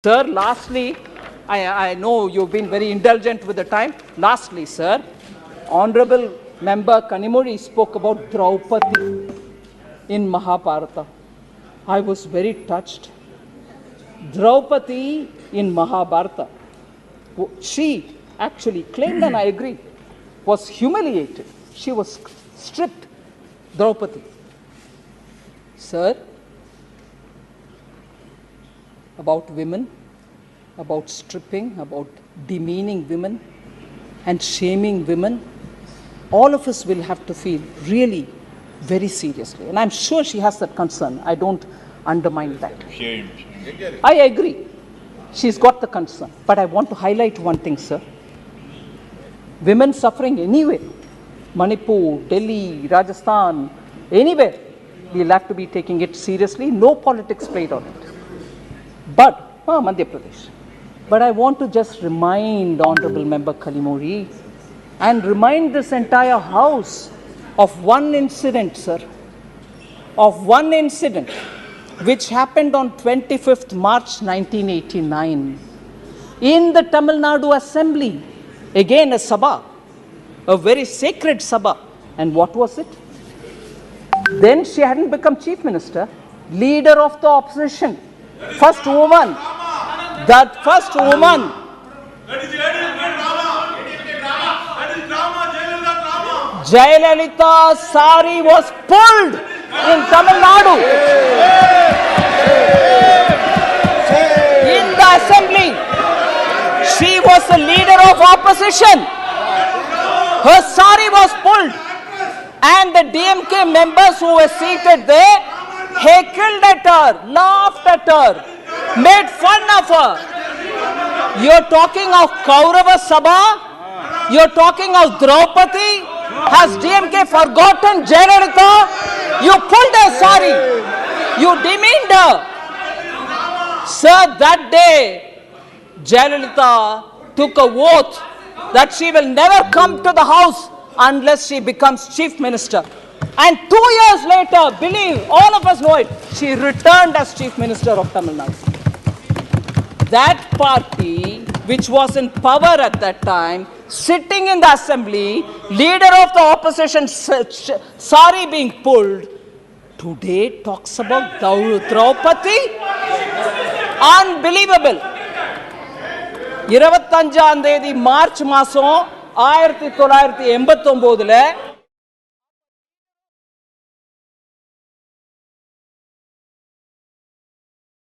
Sir, lastly, I know you've been very indulgent with the time. Lastly, sir, Honorable Member Kanimuri spoke about Draupadi in Mahabharata. I was very touched. Draupadi in Mahabharata, she actually claimed, and I agree, was humiliated. She was stripped. Draupadi. Sir, about women, about stripping, about demeaning women and shaming women, all of us will have to feel really very seriously. And I'm sure she has that concern. I don't undermine that. Shame. I agree. She's got the concern. But I want to highlight one thing, sir. Women suffering anywhere, Manipur, Delhi, Rajasthan, anywhere, we'll have to be taking it seriously. No politics played on it. But, Madhya Pradesh. But I want to just remind Honorable Member Kalimuri and remind this entire House of one incident, sir. Of one incident which happened on 25th March 1989 in the Tamil Nadu Assembly. Again, a Sabha, a very sacred Sabha. And what was it? Then she hadn't become Chief Minister, leader of the opposition. First woman, that first woman, Jayalalithaa Saree was pulled in Tamil Nadu. In the assembly, she was the leader of opposition. Her saree was pulled, and the DMK members who were seated there heckled at her, laughed at her, made fun of her. You're talking of Kaurava Sabha? You're talking of Draupadi? Has DMK forgotten Jayalalithaa? You pulled her saree. You demeaned her. Sir, that day, Jayalalithaa took a oath that she will never come to the house unless she becomes Chief Minister. And 2 years later, believe, all of us know it, she returned as Chief Minister of Tamil Nadu. That party, which was in power at that time, sitting in the assembly, leader of the opposition, saree being pulled, today talks about Draupadi? Unbelievable. 25 March மாசம் 1989